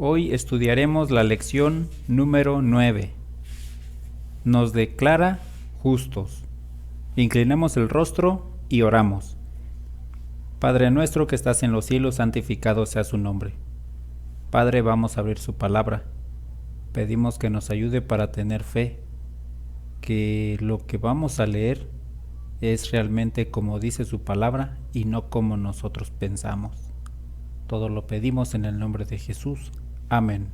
Hoy estudiaremos la lección número 9. Nos declara justos. Inclinemos el rostro y oramos. Padre nuestro que estás en los cielos, santificado sea su nombre. Padre, vamos a abrir su palabra. Pedimos que nos ayude para tener fe, que lo que vamos a leer es realmente como dice su palabra y no como nosotros pensamos. Todo lo pedimos en el nombre de Jesús. Amén.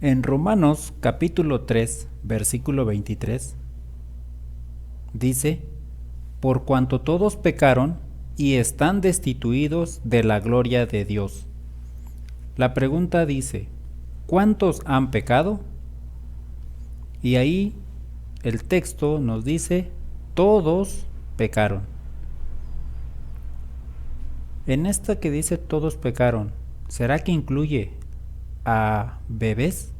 En Romanos capítulo 3, versículo 23, dice: por cuanto todos pecaron y están destituidos de la gloria de Dios. La pregunta dice: ¿cuántos han pecado? Y ahí el texto nos dice: todos pecaron. En esta que dice todos pecaron, ¿será que incluye a bebés?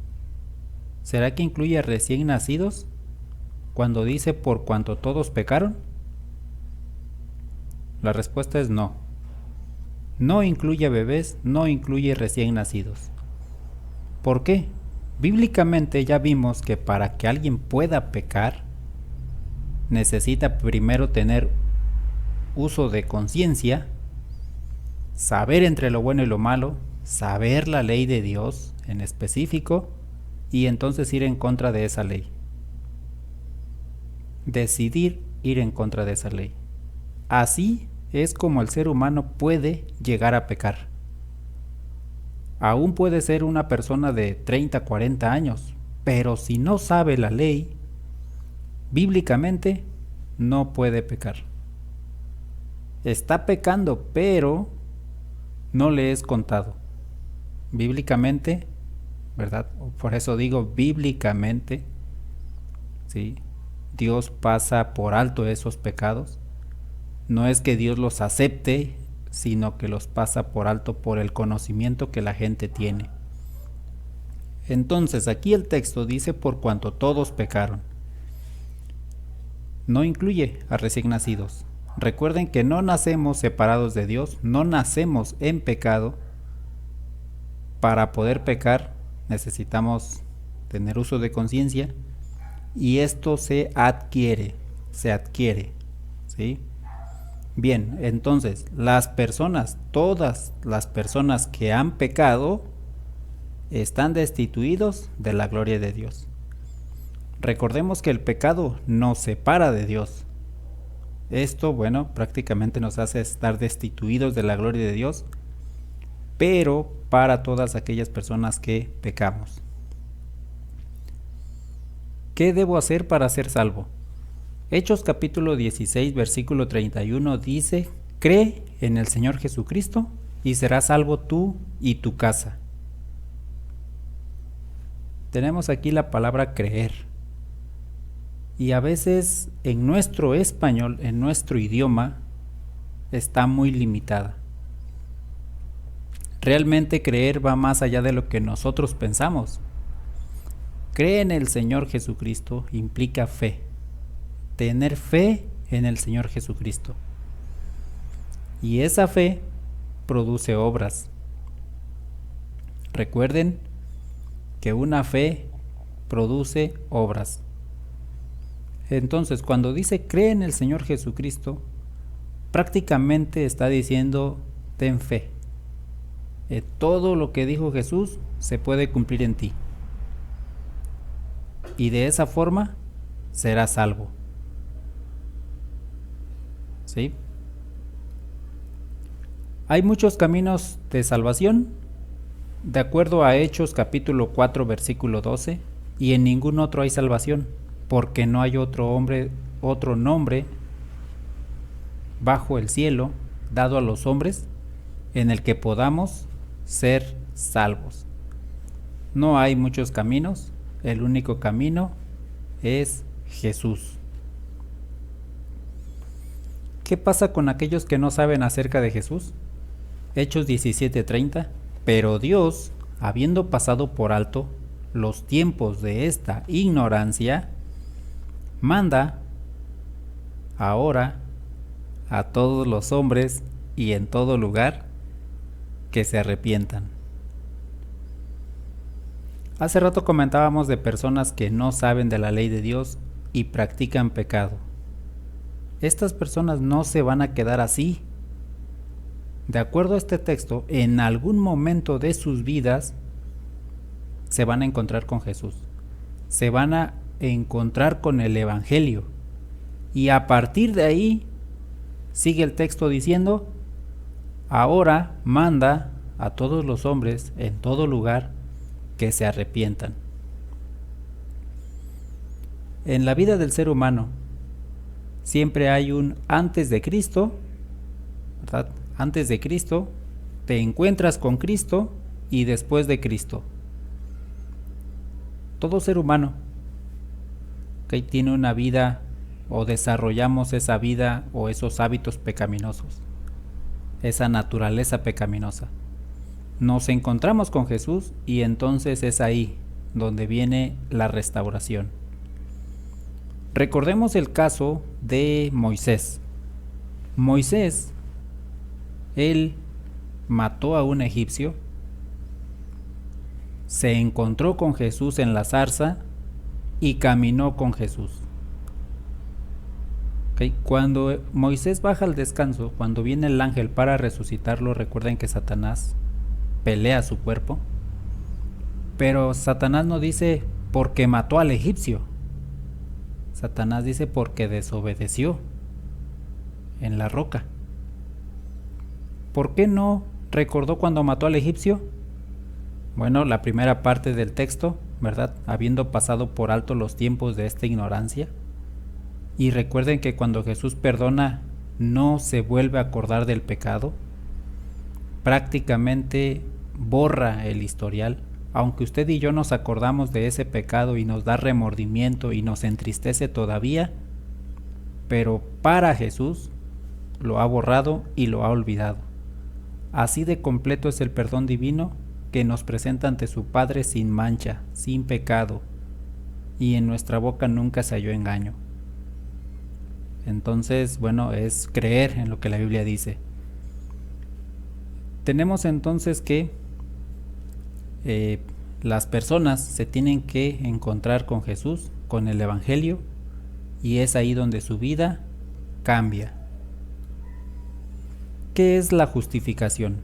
¿Será que incluye a recién nacidos? Cuando dice por cuanto todos pecaron. La respuesta es no. No incluye a bebés, no incluye recién nacidos. ¿Por qué? Bíblicamente ya vimos que para que alguien pueda pecar, necesita primero tener uso de conciencia, saber entre lo bueno y lo malo, saber la ley de Dios en específico y entonces ir en contra de esa ley. Decidir ir en contra de esa ley. Así es como el ser humano puede llegar a pecar. Aún puede ser una persona de 30, 40 años, pero si no sabe la ley, bíblicamente no puede pecar. Está pecando, pero no le es contado. Bíblicamente, ¿verdad? Por eso digo bíblicamente, ¿sí? Dios pasa por alto esos pecados. No es que Dios los acepte, sino que los pasa por alto por el conocimiento que la gente tiene. Entonces aquí el texto dice por cuanto todos pecaron. No incluye a recién nacidos. Recuerden que no nacemos separados de Dios, no nacemos en pecado. Para poder pecar necesitamos tener uso de conciencia y esto se adquiere, ¿sí? Bien, entonces las personas, todas las personas que han pecado están destituidos de la gloria de Dios. Recordemos que el pecado nos separa de Dios. Esto, bueno, prácticamente nos hace estar destituidos de la gloria de Dios, pero para todas aquellas personas que pecamos. ¿Qué debo hacer para ser salvo? Hechos capítulo 16, versículo 31 dice: cree en el Señor Jesucristo y serás salvo tú y tu casa. Tenemos aquí la palabra creer. Y a veces en nuestro español, en nuestro idioma, está muy limitada. Realmente creer va más allá de lo que nosotros pensamos. Cree en el Señor Jesucristo implica fe. Tener fe en el Señor Jesucristo. Y esa fe produce obras. Recuerden que una fe produce obras. Entonces, cuando dice cree en el Señor Jesucristo, prácticamente está diciendo ten fe. Todo lo que dijo Jesús se puede cumplir en ti. Y de esa forma serás salvo. ¿Sí? Hay muchos caminos de salvación, de acuerdo a Hechos capítulo 4, versículo 12, y en ningún otro hay salvación, porque no hay otro nombre bajo el cielo dado a los hombres en el que podamos ser salvos. No hay muchos caminos, el único camino es Jesús. ¿Qué pasa con aquellos que no saben acerca de Jesús? Hechos 17:30. Pero Dios, habiendo pasado por alto los tiempos de esta ignorancia, manda ahora a todos los hombres y en todo lugar que se arrepientan. Hace rato comentábamos de personas que no saben de la ley de Dios y practican pecado. Estas personas no se van a quedar así. De acuerdo a este texto, en algún momento de sus vidas se van a encontrar con Jesús. Se van a encontrar con el Evangelio. Y a partir de ahí, sigue el texto diciendo, ahora manda a todos los hombres en todo lugar que se arrepientan. En la vida del ser humano siempre hay un antes de Cristo, ¿verdad? Antes de Cristo, te encuentras con Cristo y después de Cristo. Todo ser humano que tiene una vida o desarrollamos esa vida o esos hábitos pecaminosos, esa naturaleza pecaminosa. Nos encontramos con Jesús y entonces es ahí donde viene la restauración. Recordemos el caso de Moisés. Moisés, él mató a un egipcio, se encontró con Jesús en la zarza y caminó con Jesús. Cuando Moisés baja al descanso, cuando viene el ángel para resucitarlo, recuerden que Satanás pelea su cuerpo, pero Satanás no dice porque mató al egipcio. Satanás dice porque desobedeció en la roca. ¿Por qué no recordó cuando mató al egipcio? Bueno, la primera parte del texto, ¿verdad? Habiendo pasado por alto los tiempos de esta ignorancia. Y recuerden que cuando Jesús perdona, no se vuelve a acordar del pecado. Prácticamente borra el historial. Aunque usted y yo nos acordamos de ese pecado y nos da remordimiento y nos entristece todavía, pero para Jesús lo ha borrado y lo ha olvidado. Así de completo es el perdón divino que nos presenta ante su Padre sin mancha, sin pecado, y en nuestra boca nunca se halló engaño. Entonces, bueno, es creer en lo que la Biblia dice. Tenemos entonces que las personas se tienen que encontrar con Jesús, con el Evangelio, y es ahí donde su vida cambia. ¿Qué es la justificación?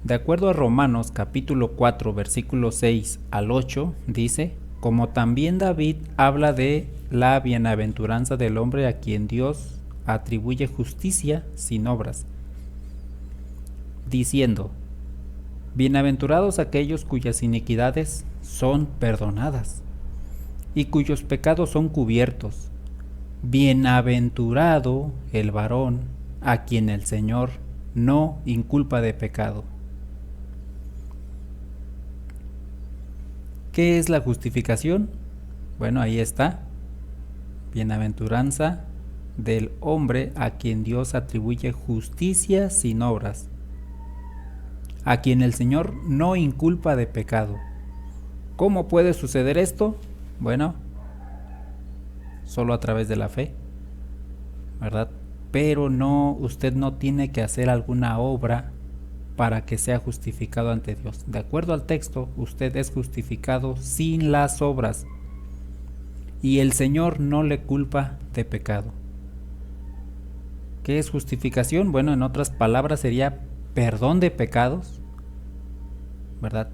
De acuerdo a Romanos capítulo 4 versículos 6 al 8 dice, como también David habla de la bienaventuranza del hombre a quien Dios atribuye justicia sin obras, diciendo, bienaventurados aquellos cuyas iniquidades son perdonadas y cuyos pecados son cubiertos. Bienaventurado el varón a quien el Señor no inculpa de pecado. ¿Qué es la justificación? Bueno, ahí está. Bienaventuranza del hombre a quien Dios atribuye justicia sin obras, a quien el Señor no inculpa de pecado. ¿Cómo puede suceder esto? Bueno, solo a través de la fe, ¿verdad? Pero no, usted no tiene que hacer alguna obra para que sea justificado ante Dios. De acuerdo al texto, usted es justificado sin las obras y el Señor no le culpa de pecado. ¿Qué es justificación? Bueno, en otras palabras sería perdón de pecados, ¿verdad?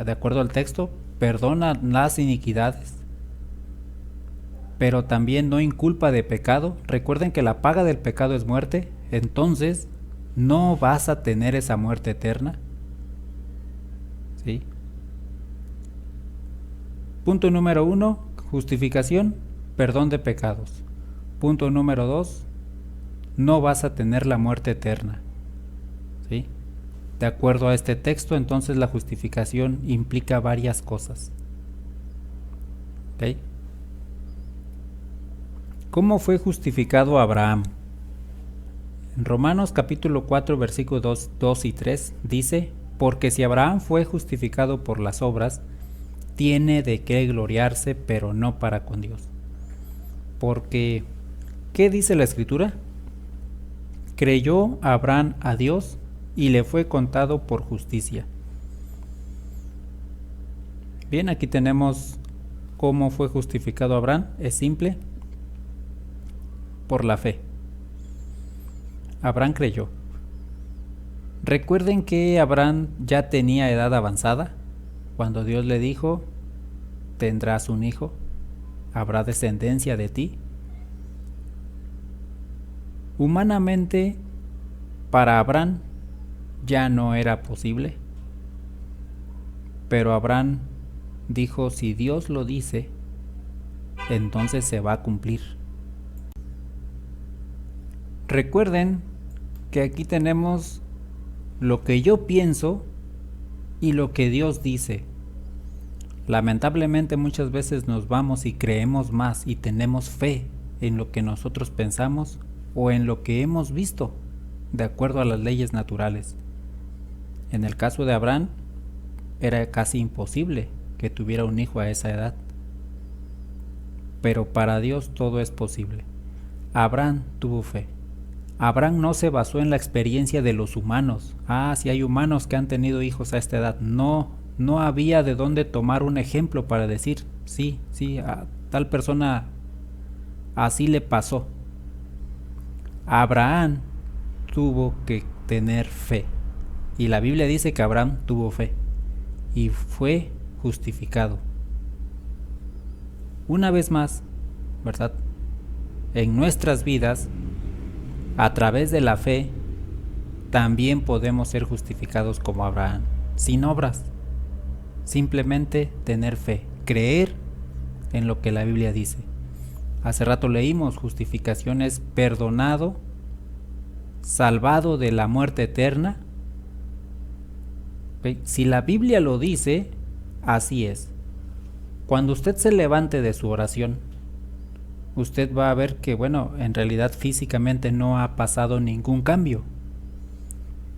De acuerdo al texto, perdona las iniquidades, pero también no inculpa de pecado. Recuerden que la paga del pecado es muerte, entonces no vas a tener esa muerte eterna. ¿Sí? Punto número 1, justificación, perdón de pecados. Punto número 2, no vas a tener la muerte eterna. ¿Sí? De acuerdo a este texto, entonces la justificación implica varias cosas. ¿Ok? ¿Cómo fue justificado Abraham? En Romanos capítulo 4 versículos 2 y 3 dice, porque si Abraham fue justificado por las obras, tiene de qué gloriarse, pero no para con Dios. Porque, ¿qué dice la Escritura? creyó Abraham a Dios y le fue contado por justicia. Bien, aquí tenemos cómo fue justificado Abraham. Es simple, por la fe. Abraham creyó. Recuerden que Abraham ya tenía edad avanzada cuando Dios le dijo: tendrás un hijo, habrá descendencia de ti. Humanamente, para Abraham ya no era posible, pero Abraham dijo: si Dios lo dice, entonces se va a cumplir. Recuerden que aquí tenemos lo que yo pienso y lo que Dios dice. Lamentablemente muchas veces nos vamos y creemos más y tenemos fe en lo que nosotros pensamos o en lo que hemos visto, de acuerdo a las leyes naturales. En el caso de Abraham, era casi imposible que tuviera un hijo a esa edad. Pero para Dios todo es posible. Abraham tuvo fe. Abraham no se basó en la experiencia de los humanos. Si hay humanos que han tenido hijos a esta edad. No había de dónde tomar un ejemplo para decir, sí, a tal persona así le pasó. Abraham tuvo que tener fe. Y la Biblia dice que Abraham tuvo fe y fue justificado. Una vez más, ¿verdad? En nuestras vidas, a través de la fe, también podemos ser justificados como Abraham, sin obras. Simplemente tener fe, creer en lo que la Biblia dice. Hace rato leímos: justificación es perdonado, salvado de la muerte eterna. Si la Biblia lo dice, así es. Cuando usted se levante de su oración, usted va a ver que, en realidad físicamente no ha pasado ningún cambio,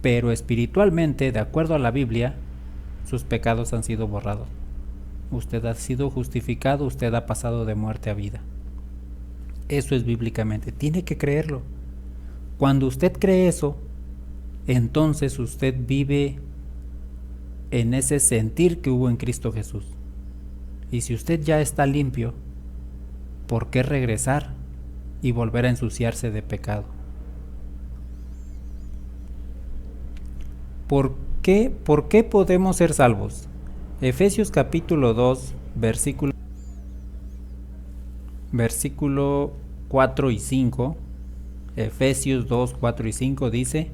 pero espiritualmente, de acuerdo a la Biblia, sus pecados han sido borrados. Usted ha sido justificado, usted ha pasado de muerte a vida. Eso es bíblicamente, tiene que creerlo. Cuando usted cree eso, entonces usted vive en ese sentir que hubo en Cristo Jesús. Y si usted ya está limpio, ¿por qué regresar y volver a ensuciarse de pecado? ¿Por qué podemos ser salvos? Efesios capítulo 2, versículo 4 y 5. Efesios 2, 4 y 5 dice: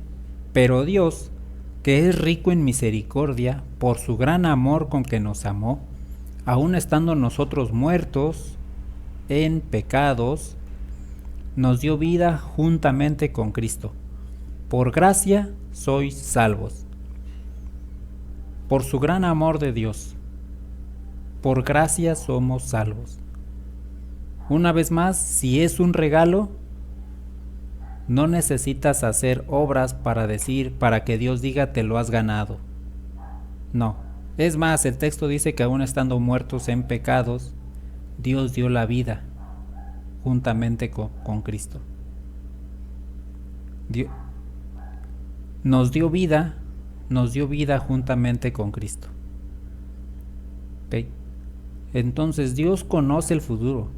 pero Dios, que es rico en misericordia, por su gran amor con que nos amó, aun estando nosotros muertos en pecados, nos dio vida juntamente con Cristo. Por gracia sois salvos. Por su gran amor de Dios, por gracia somos salvos. Una vez más, si es un regalo, no necesitas hacer obras para que Dios diga te lo has ganado. No. Es más, el texto dice que aún estando muertos en pecados, Dios dio la vida juntamente con Cristo. Nos dio vida juntamente con Cristo. ¿Okay? Entonces Dios conoce el futuro.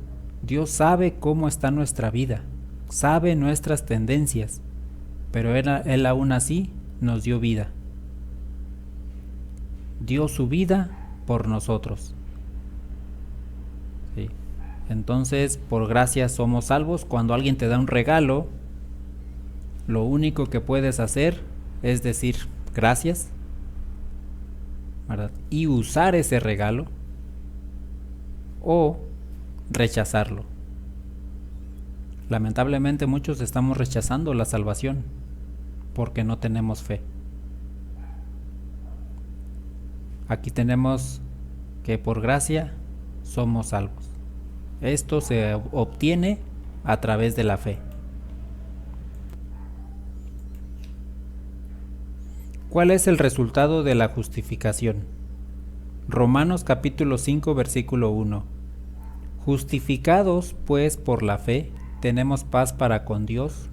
Dios sabe cómo está nuestra vida, sabe nuestras tendencias, pero Él aún así nos dio vida. Dio su vida por nosotros. ¿Sí? Entonces, por gracia somos salvos. Cuando alguien te da un regalo, lo único que puedes hacer es decir gracias, ¿verdad? Y usar ese regalo o rechazarlo. Lamentablemente muchos estamos rechazando la salvación porque no tenemos fe. Aquí tenemos que por gracia somos salvos. Esto se obtiene a través de la fe. ¿Cuál es el resultado de la justificación? Romanos capítulo 5 versículo 1. Justificados pues por la fe, tenemos paz para con Dios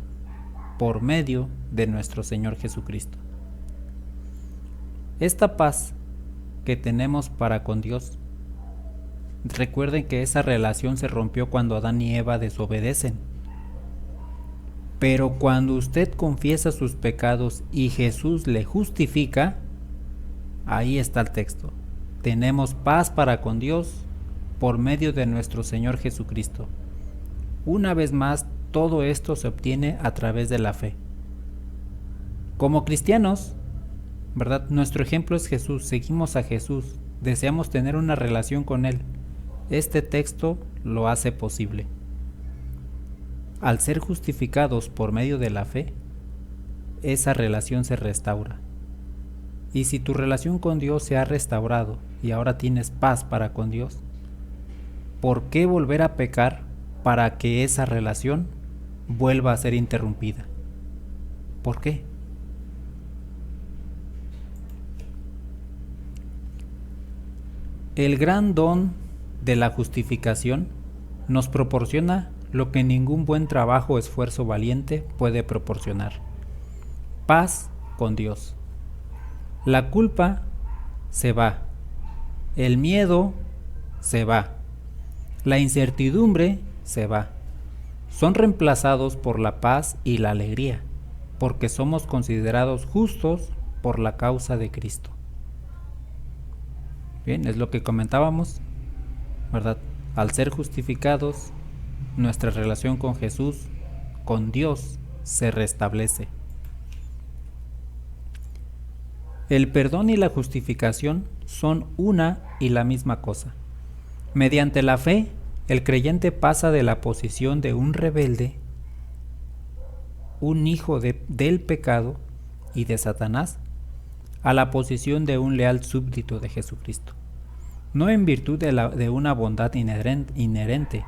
por medio de nuestro Señor Jesucristo. Esta paz que tenemos para con Dios, recuerden que esa relación se rompió cuando Adán y Eva desobedecen. Pero cuando usted confiesa sus pecados y Jesús le justifica, ahí está el texto. Tenemos paz para con Dios por medio de nuestro Señor Jesucristo. Una vez más, todo esto se obtiene a través de la fe. Como cristianos, ¿verdad? Nuestro ejemplo es Jesús, seguimos a Jesús, deseamos tener una relación con Él. Este texto lo hace posible. Al ser justificados por medio de la fe, esa relación se restaura. Y si tu relación con Dios se ha restaurado y ahora tienes paz para con Dios, ¿por qué volver a pecar para que esa relación vuelva a ser interrumpida? ¿Por qué? El gran don de la justificación nos proporciona lo que ningún buen trabajo o esfuerzo valiente puede proporcionar: paz con Dios. La culpa se va, el miedo se va, la incertidumbre se va. Son reemplazados por la paz y la alegría, porque somos considerados justos por la causa de Cristo. Bien, es lo que comentábamos, ¿verdad? Al ser justificados, nuestra relación con Jesús, con Dios, se restablece. El perdón y la justificación son una y la misma cosa. Mediante la fe, el creyente pasa de la posición de un rebelde, un hijo del pecado y de Satanás, a la posición de un leal súbdito de Jesucristo. No en virtud de una bondad inherente,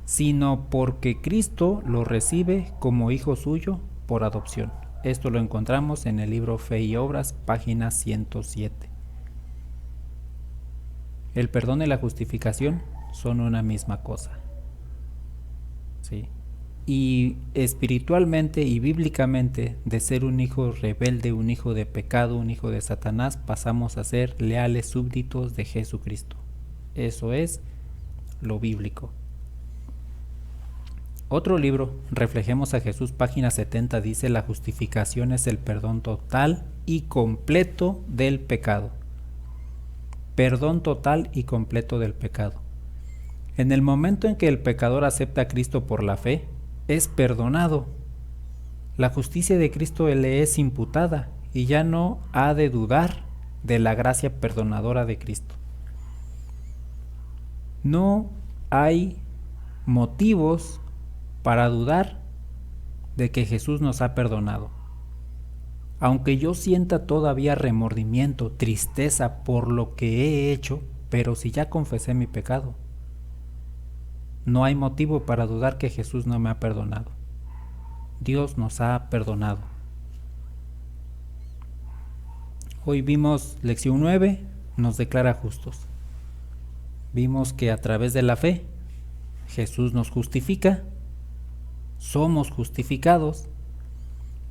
sino porque Cristo lo recibe como hijo suyo por adopción. Esto lo encontramos en el libro Fe y Obras, página 107. El perdón y la justificación son una misma cosa. ¿Sí? Y espiritualmente y bíblicamente, de ser un hijo rebelde, un hijo de pecado, un hijo de Satanás, pasamos a ser leales súbditos de Jesucristo. Eso es lo bíblico. Otro libro, Reflejemos a Jesús, página 70, dice: la justificación es el perdón total y completo del pecado. Perdón total y completo del pecado. En el momento en que el pecador acepta a Cristo por la fe, es perdonado. La justicia de Cristo le es imputada y ya no ha de dudar de la gracia perdonadora de Cristo. No hay motivos para dudar de que Jesús nos ha perdonado. Aunque yo sienta todavía remordimiento, tristeza por lo que he hecho, pero si ya confesé mi pecado, no hay motivo para dudar que Jesús no me ha perdonado. Dios nos ha perdonado. Hoy vimos lección 9, nos declara justos. Vimos que a través de la fe, Jesús nos justifica, somos justificados,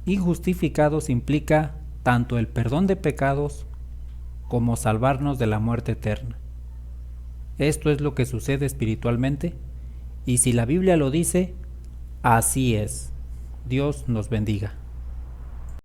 y justificados implica tanto el perdón de pecados como salvarnos de la muerte eterna. Esto es lo que sucede espiritualmente, y si la Biblia lo dice, así es. Dios nos bendiga.